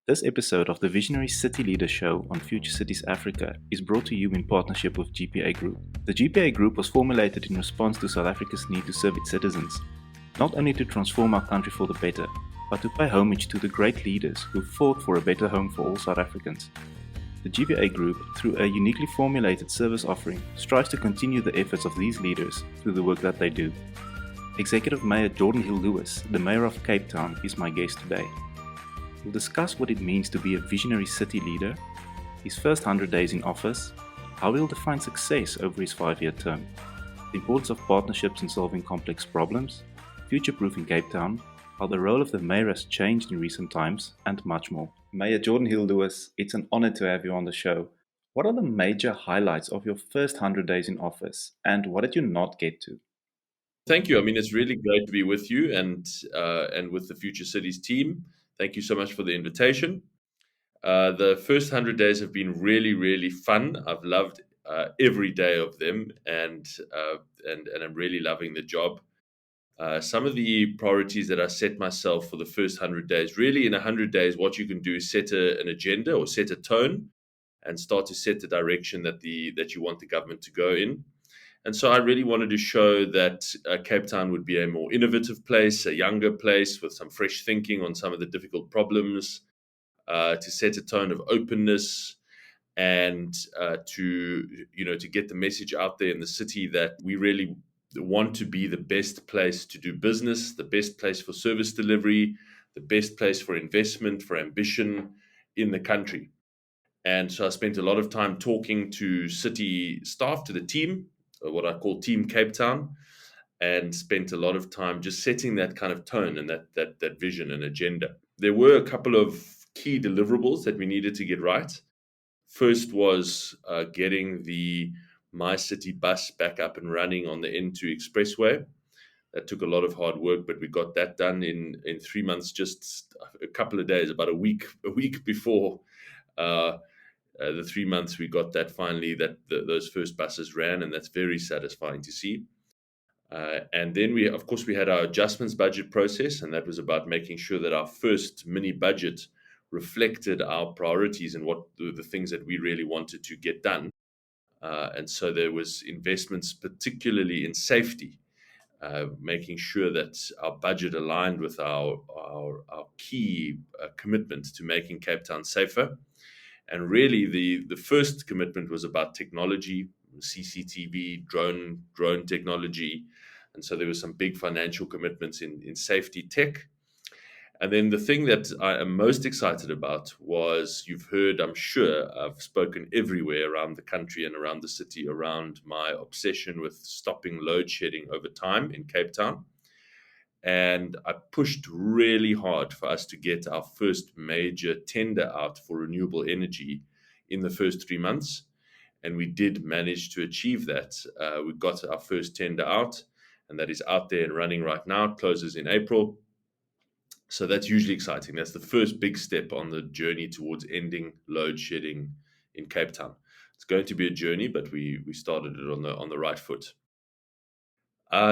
This episode of the Visionary City Leader Show on Future Cities Africa is brought to you in partnership with GPA Group. The GPA Group was formulated in response to South Africa's need to serve its citizens, not only to transform our country for the better, but to pay homage to the great leaders who fought for a better home for all South Africans. The GPA Group, through a uniquely formulated service offering, strives to continue the efforts of these leaders through the work that they do. Executive Mayor Geordin Hill-Lewis, the Mayor of Cape Town, is my guest today. We'll discuss what it means to be a visionary city leader, his first 100 days in office, how he'll define success over his 5-year term, the importance of partnerships in solving complex problems, future-proofing Cape Town, how the role of the mayor has changed in recent times, and much more. Mayor Geordin Hill-Lewis, it's an honor to have you on the show. What are the major highlights of your first 100 days in office, and what did you not get to? Thank you. I mean, it's really great to be with you and with the Future Cities team. Thank you so much for the invitation. The first 100 days have been really, really fun. I've loved every day of them, and I'm really loving the job. Some of the priorities that I set myself for the first 100 days, really in 100 days, what you can do is set an agenda or set a tone and start to set the direction that you want the government to go in. And so I really wanted to show that Cape Town would be a more innovative place, a younger place with some fresh thinking on some of the difficult problems, to set a tone of openness and to get the message out there in the city that we really want to be the best place to do business, the best place for service delivery, the best place for investment, for ambition in the country. And so I spent a lot of time talking to city staff, to the team, what I call Team Cape Town, and spent a lot of time just setting that kind of tone and that vision and agenda. There were a couple of key deliverables that we needed to get right. First was getting the My City bus back up and running on the N2 Expressway. That took a lot of hard work, but we got that done in 3 months, just a couple of days, about a week before the 3 months we got that finally, those first buses ran, and that's very satisfying to see. And then we had our adjustments budget process, and that was about making sure that our first mini budget reflected our priorities and what the things that we really wanted to get done. And so there was investments, particularly in safety, making sure that our budget aligned with our key commitment to making Cape Town safer. And really, the first commitment was about technology, CCTV, drone technology. And so there were some big financial commitments in safety tech. And then the thing that I am most excited about was, you've heard, I'm sure, I've spoken everywhere around the country and around the city around my obsession with stopping load shedding over time in Cape Town. And I pushed really hard for us to get our first major tender out for renewable energy in the first 3 months. And we did manage to achieve that. We got our first tender out, and that is out there and running right now. It closes in April. So that's hugely exciting. That's the first big step on the journey towards ending load shedding in Cape Town. It's going to be a journey, but we started it on the right foot.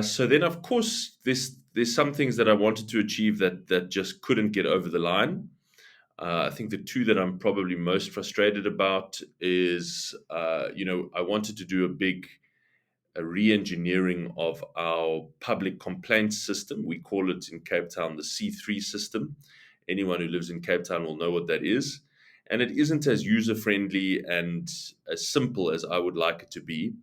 So then, of course, there's some things that I wanted to achieve that just couldn't get over the line. I think the two that I'm probably most frustrated about is, I wanted to do a re-engineering of our public complaints system. We call it in Cape Town the C3 system. Anyone who lives in Cape Town will know what that is. And it isn't as user-friendly and as simple as I would like it to be.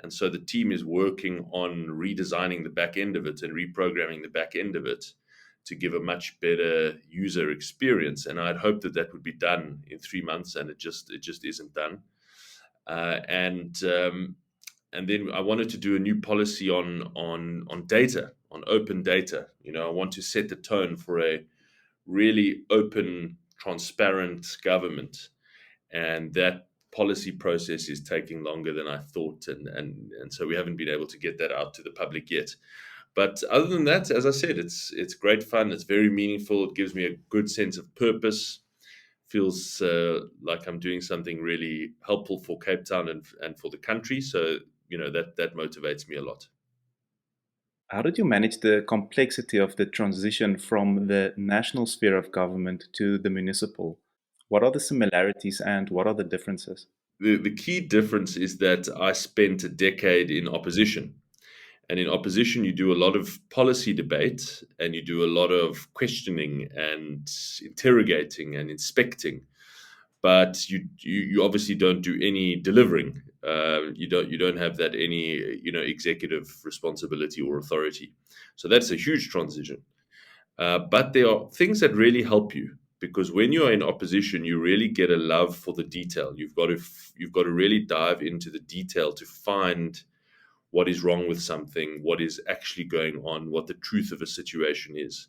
And so the team is working on redesigning the back end of it and reprogramming the back end of it to give a much better user experience. And I'd hoped that would be done in 3 months, and it just isn't done. And then I wanted to do a new policy on data, on open data. I want to set the tone for a really open, transparent government, and that policy process is taking longer than I thought, and so we haven't been able to get that out to the public yet. But other than that, as I said, it's great fun. It's very meaningful. It gives me a good sense of purpose. Feels like I'm doing something really helpful for Cape Town and for the country. So that motivates me a lot. How did you manage the complexity of the transition from the national sphere of government to the municipal? What are the similarities and what are the differences? The key difference is that I spent a decade in opposition. And in opposition, you do a lot of policy debate and you do a lot of questioning and interrogating and inspecting. But you obviously don't do any delivering. You don't have that any executive responsibility or authority. So that's a huge transition. But there are things that really help you because when you're in opposition, you really get a love for the detail. You've got to really dive into the detail to find what is wrong with something, what is actually going on, what the truth of a situation is.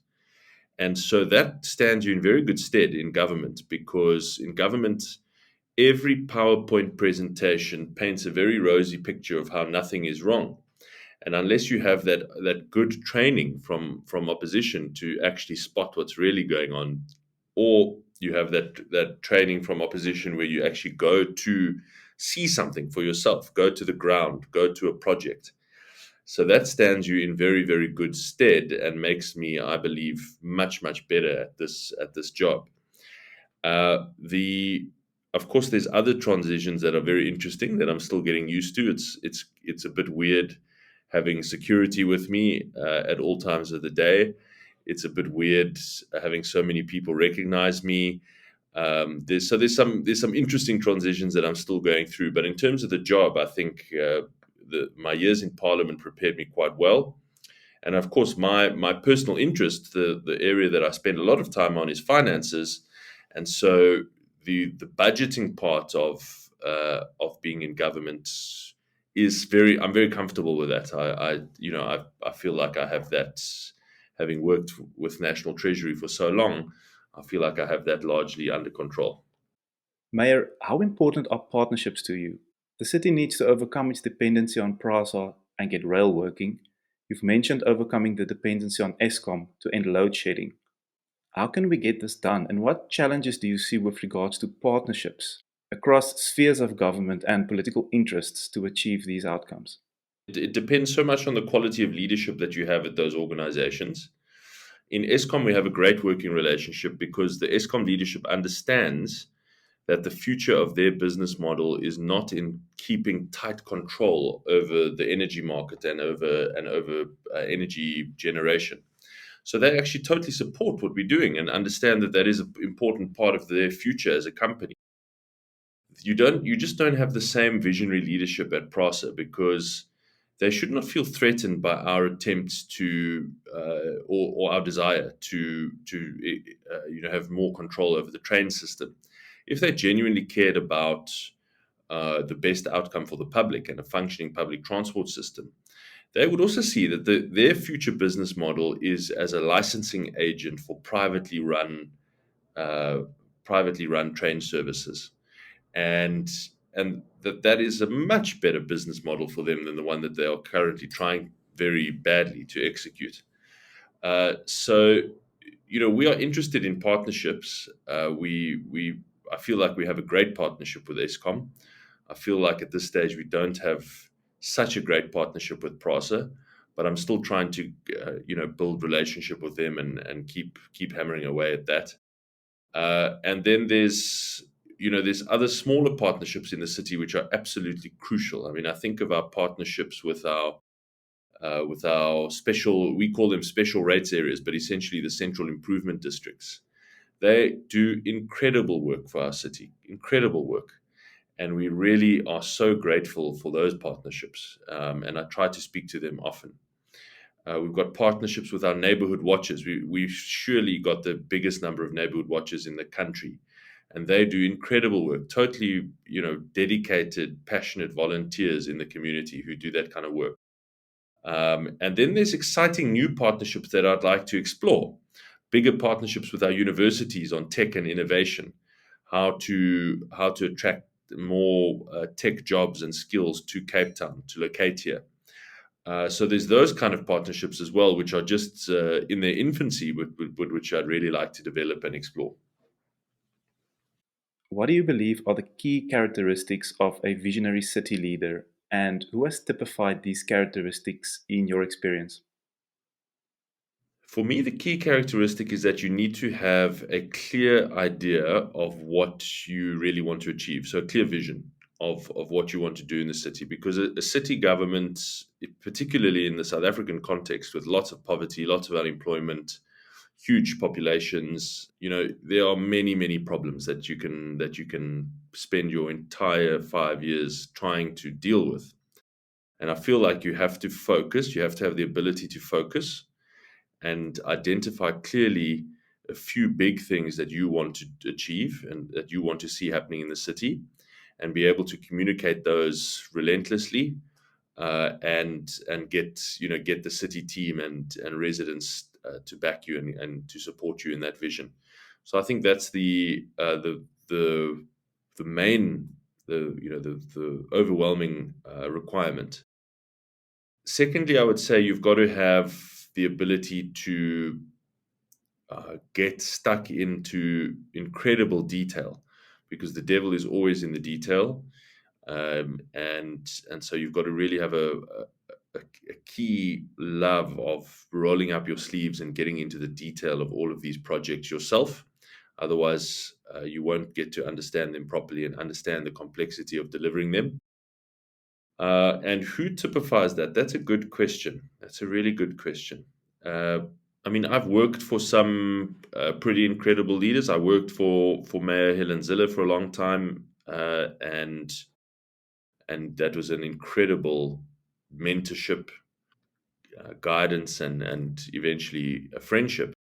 And so that stands you in very good stead in government because in government, every PowerPoint presentation paints a very rosy picture of how nothing is wrong. And unless you have that good training from opposition to actually spot what's really going on, or you have that training from opposition where you actually go to see something for yourself, go to the ground, go to a project. So that stands you in very, very good stead and makes me, I believe, much, much better at this job. The Of course, there's other transitions that are very interesting that I'm still getting used to. It's a bit weird having security with me at all times of the day. It's a bit weird having so many people recognize me. There's some interesting transitions that I'm still going through. But in terms of the job, I think my years in Parliament prepared me quite well. And of course, my personal interest, the area that I spend a lot of time on, is finances, and so the budgeting part of being in government is very. I'm very comfortable with that. I feel like I have that, having worked with National Treasury for so long. I feel like I have that largely under control. Mayor, how important are partnerships to you? The city needs to overcome its dependency on PRASA and get rail working. You've mentioned overcoming the dependency on ESCOM to end load shedding. How can we get this done, and what challenges do you see with regards to partnerships across spheres of government and political interests to achieve these outcomes? It depends so much on the quality of leadership that you have at those organizations. In ESCOM, we have a great working relationship because the ESCOM leadership understands that the future of their business model is not in keeping tight control over the energy market and over energy generation. So they actually totally support what we're doing and understand that that is an important part of their future as a company. You just don't have the same visionary leadership at PRASA because they should not feel threatened by our attempts to or our desire to have more control over the train system. If they genuinely cared about the best outcome for the public and a functioning public transport system, they would also see that their future business model is as a licensing agent for uh, privately run train services, and that is a much better business model for them than the one that they are currently trying very badly to execute. So, we are interested in partnerships. I feel like we have a great partnership with ESCOM. I feel like at this stage we don't have such a great partnership with PRASA, but I'm still trying to, build relationship with them and keep hammering away at that. And then there's other smaller partnerships in the city which are absolutely crucial. I mean, I think of our partnerships with our special, we call them special rates areas, but essentially the central improvement districts. They do incredible work for our city, incredible work. And we really are so grateful for those partnerships. And I try to speak to them often. We've got partnerships with our neighborhood watches. We've surely got the biggest number of neighborhood watches in the country. And they do incredible work, totally, dedicated, passionate volunteers in the community who do that kind of work. And then there's exciting new partnerships that I'd like to explore. Bigger partnerships with our universities on tech and innovation, how to attract more tech jobs and skills to Cape Town to locate here. So there's those kind of partnerships as well, which are just in their infancy, but which I'd really like to develop and explore. What do you believe are the key characteristics of a visionary city leader, and who has typified these characteristics in your experience? For me, the key characteristic is that you need to have a clear idea of what you really want to achieve. So, a clear vision of what you want to do in the city. Because a city government, particularly in the South African context, with lots of poverty, lots of unemployment, huge populations, there are many, many problems that you can spend your entire 5 years trying to deal with. And I feel like you have to focus, you have to have the ability to focus and identify clearly a few big things that you want to achieve and that you want to see happening in the city, and be able to communicate those relentlessly, and get the city team and residents to back you and to support you in that vision. So I think that's the main the overwhelming requirement. Secondly, I would say you've got to have the ability to get stuck into incredible detail, because the devil is always in the detail, and so you've got to really have a key love of rolling up your sleeves and getting into the detail of all of these projects yourself. Otherwise, you won't get to understand them properly and understand the complexity of delivering them. And who typifies that? That's a good question. That's a really good question. Uh, I mean, I've worked for some pretty incredible leaders. I worked for Mayor Helen Zille for a long time, and that was an incredible mentorship, guidance, and eventually a friendship.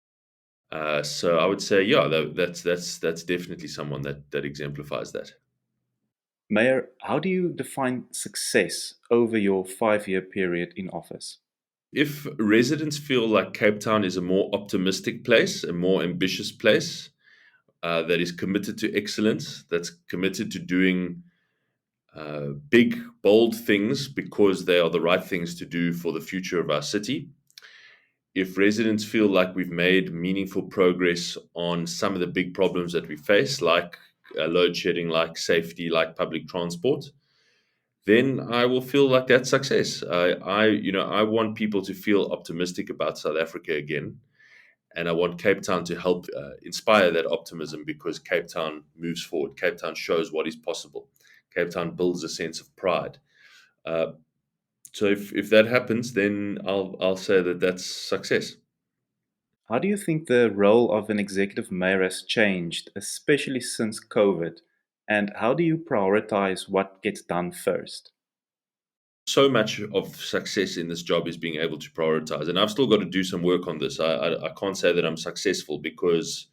So I would say, yeah, that's definitely someone that exemplifies that. Mayor, how do you define success over your 5 year period in office? If residents feel like Cape Town is a more optimistic place, a more ambitious place, that is committed to excellence, that's committed to doing big, bold things because they are the right things to do for the future of our city. If residents feel like we've made meaningful progress on some of the big problems that we face, like load shedding, like safety, like public transport, then I will feel like that's success. I want people to feel optimistic about South Africa again, and I want Cape Town to help inspire that optimism, because Cape Town moves forward. Cape Town shows what is possible. Cape Town builds a sense of pride. Uh, so if that happens, then I'll say that that's success. How do you think the role of an executive mayor has changed, especially since COVID? And how do you prioritize what gets done first? So much of success in this job is being able to prioritize, and I've still got to do some work on this. I can't say that I'm successful, because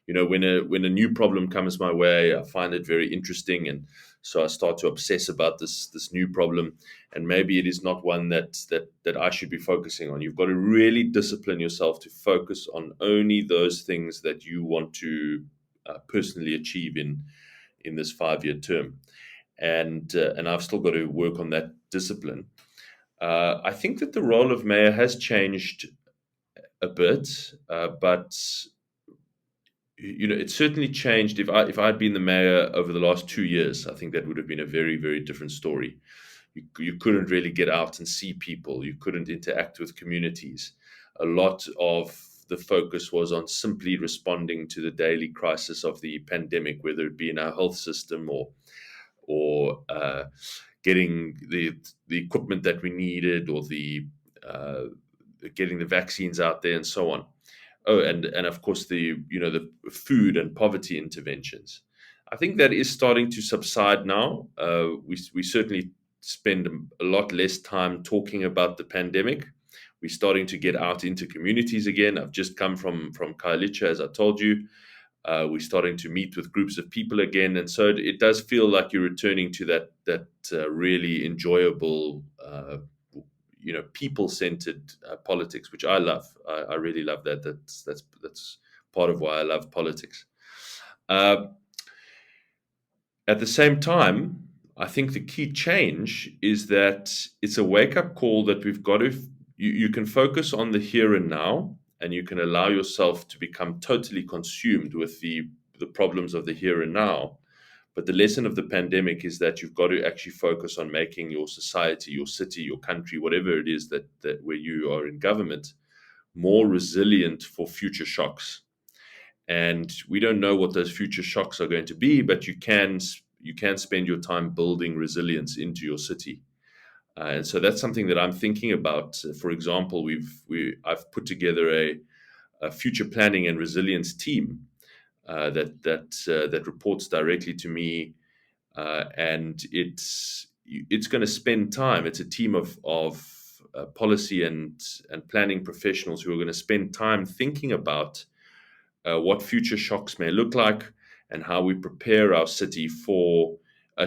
when a new problem comes my way, I find it very interesting, and so I start to obsess about this new problem, and maybe it is not one that I should be focusing on. You've got to really discipline yourself to focus on only those things that you want to personally achieve in this 5 year term, and I've still got to work on that discipline. I think that the role of mayor has changed a bit, but it's certainly changed. If I'd been the mayor over the last 2 years, I think that would have been a very, very different story. You couldn't really get out and see people. You couldn't interact with communities. A lot of the focus was on simply responding to the daily crisis of the pandemic, whether it be in our health system or getting the equipment that we needed, or the getting the vaccines out there, and so on. Oh, and of course the food and poverty interventions. I think that is starting to subside now. We certainly spend a lot less time talking about the pandemic. We're starting to get out into communities again. I've just come from Khayelitsha, as I told you. We're starting to meet with groups of people again, and so it does feel like you're returning to that really enjoyable, people-centered politics, which I love. I really love that. That's part of why I love politics. Uh, at the same time, I think the key change is that it's a wake-up call that we've got to. You can focus on the here and now, and you can allow yourself to become totally consumed with the problems of the here and now. But the lesson of the pandemic is that you've got to actually focus on making your society, your city, your country, whatever it is that where you are in government, more resilient for future shocks. And we don't know what those future shocks are going to be, but you can spend your time building resilience into your city. And so that's something that I'm thinking about. For example, I've put together a future planning and resilience team that reports directly to me, and it's going to spend time. It's a team of policy and planning professionals who are going to spend time thinking about what future shocks may look like and how we prepare our city for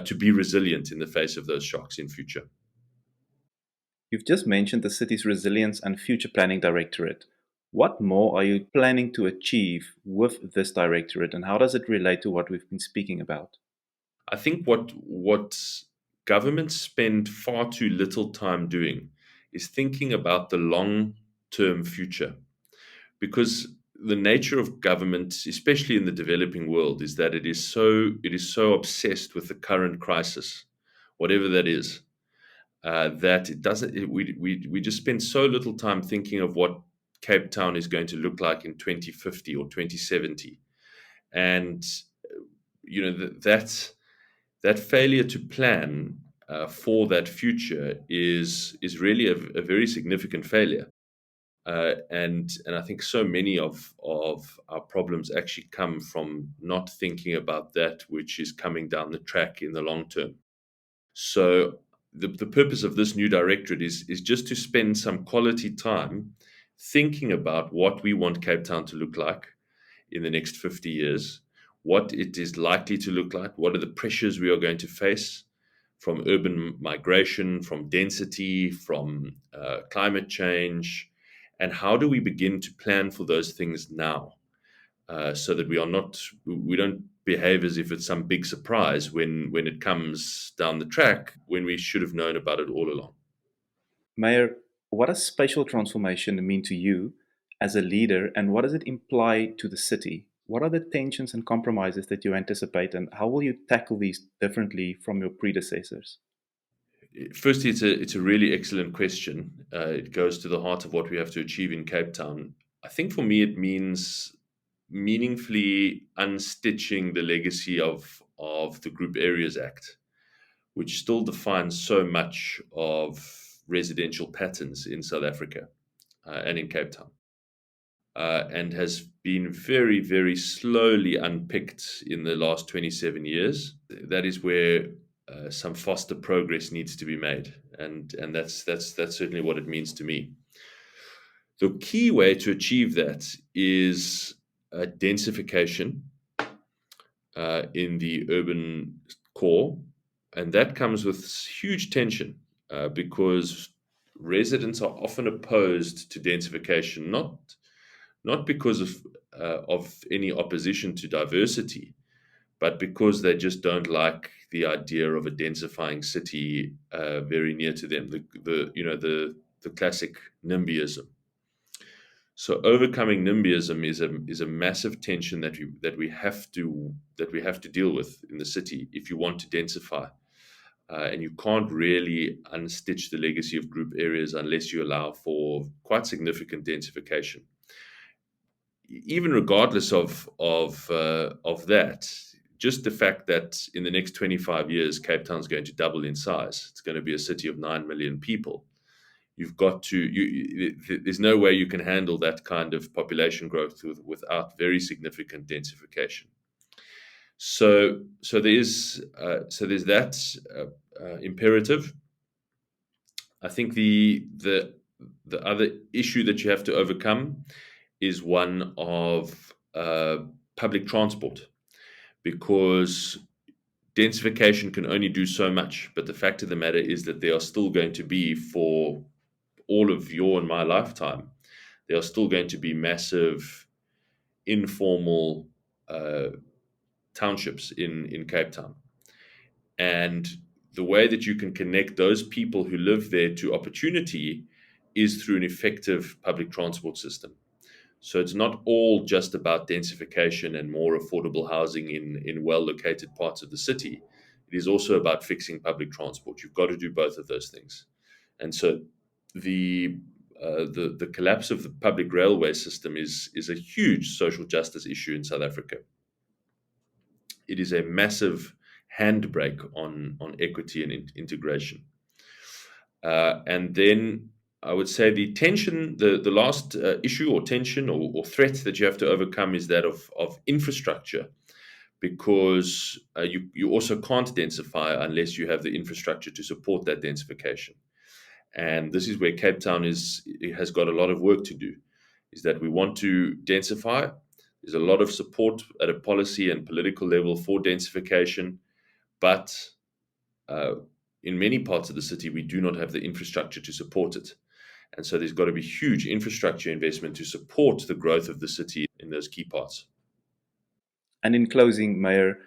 to be resilient in the face of those shocks in future. You've just mentioned the city's Resilience and Future Planning Directorate. What more are you planning to achieve with this directorate, and how does it relate to what we've been speaking about? I think what governments spend far too little time doing is thinking about the long term future, because the nature of government, especially in the developing world, is that it is so obsessed with the current crisis, whatever that is, that it doesn't. We just spend so little time thinking of what Cape Town is going to look like in 2050 or 2070, and that failure to plan for that future is really a very significant failure. And I think so many of our problems actually come from not thinking about that which is coming down the track in the long term. So the purpose of this new directorate is just to spend some quality time thinking about what we want Cape Town to look like in the next 50 years, what it is likely to look like, what are the pressures we are going to face from urban migration, from density, from climate change, and how do we begin to plan for those things now, so that we don't behave as if it's some big surprise when it comes down the track, when we should have known about it all along. Mayor, what does spatial transformation mean to you as a leader, and what does it imply to the city? What are the tensions and compromises that you anticipate, and how will you tackle these differently from your predecessors? Firstly, it's a really excellent question. It goes to the heart of what we have to achieve in Cape Town. I think for me, it means meaningfully unstitching the legacy of the Group Areas Act, which still defines so much of residential patterns in South Africa and in Cape Town, and has been very, very slowly unpicked in the last 27 years. That is where some faster progress needs to be made, and that's certainly what it means to me. The key way to achieve that is densification in the urban core, and that comes with huge tension because residents are often opposed to densification, not because of any opposition to diversity, but because they just don't like the idea of a densifying city very near to them. The classic NIMBYism. So overcoming NIMBYism is a massive tension that we have to deal with in the city if you want to densify, and you can't really unstitch the legacy of group areas unless you allow for quite significant densification. Even regardless of that, just the fact that in the next 25 years, Cape Town's going to double in size. It's going to be a city of 9 million people. You've got to. There's no way you can handle that kind of population growth without very significant densification. So there's that imperative. I think the other issue that you have to overcome is one of public transport, because densification can only do so much. But the fact of the matter is that there are still going to be, for all of your and my lifetime, there are still going to be massive informal townships in Cape Town. And the way that you can connect those people who live there to opportunity is through an effective public transport system. So it's not all just about densification and more affordable housing in well-located parts of the city. It is also about fixing public transport. You've got to do both of those things. And so the the collapse of the public railway system is a huge social justice issue in South Africa. It is a massive handbrake on equity and integration. And then I would say the last issue or tension or threat that you have to overcome is that of infrastructure, because you also can't densify unless you have the infrastructure to support that densification. And this is where Cape Town has got a lot of work to do, is that we want to densify. There's a lot of support at a policy and political level for densification, but uh, in many parts of the city, we do not have the infrastructure to support it. And so there's got to be huge infrastructure investment to support the growth of the city in those key parts. And in closing, Mayor,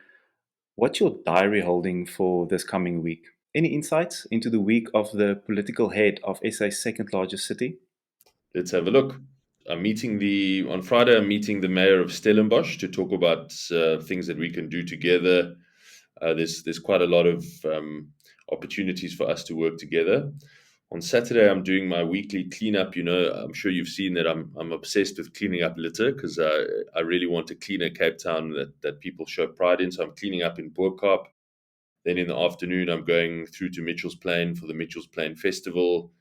what's your diary holding for this coming week? Any insights into the week of the political head of SA's second largest city? Let's have a look. On Friday, I'm meeting the mayor of Stellenbosch to talk about things that we can do together. There's quite a lot of opportunities for us to work together. On Saturday, I'm doing my weekly cleanup. I'm sure you've seen that I'm obsessed with cleaning up litter, because I really want a cleaner Cape Town that people show pride in. So I'm cleaning up in Boerkaap. Then in the afternoon, I'm going through to Mitchell's Plain for the Mitchell's Plain Festival.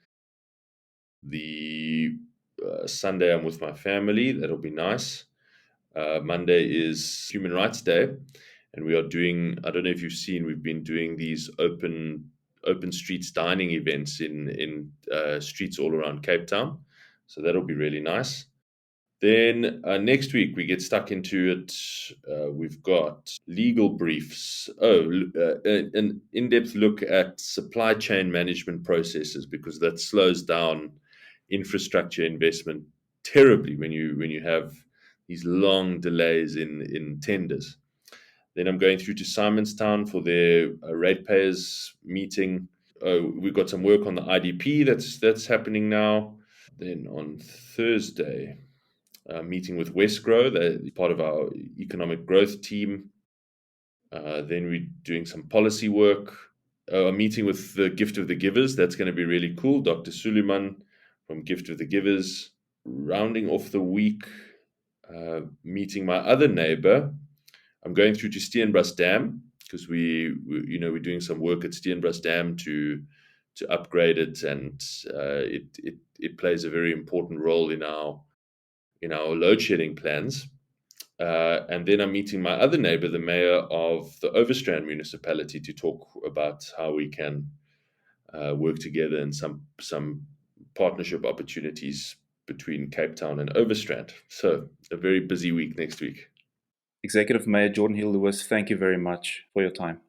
The Sunday, I'm with my family. That'll be nice. Monday is Human Rights Day, and we are doing, I don't know if you've seen, we've been doing these open streets dining events in streets all around Cape Town. So that'll be really nice. Then next week we get stuck into it. We've got legal briefs. An in-depth look at supply chain management processes, because that slows down infrastructure investment terribly when you have these long delays in tenders. Then I'm going through to Simonstown for their ratepayers meeting. We've got some work on the IDP that's happening now. Then on Thursday, meeting with Westgrow, they're part of our economic growth team. Then we're doing some policy work. A meeting with the Gift of the Givers. That's going to be really cool. Dr. Suleiman from Gift of the Givers. Rounding off the week, meeting my other neighbor. I'm going through to Steenbras Dam, because we're doing some work at Steenbras Dam to upgrade it, and it plays a very important role in our load shedding plans. And then I'm meeting my other neighbor, the mayor of the Overstrand municipality, to talk about how we can work together in some partnership opportunities between Cape Town and Overstrand. So a very busy week next week. Executive Mayor Geordin Hill-Lewis, thank you very much for your time.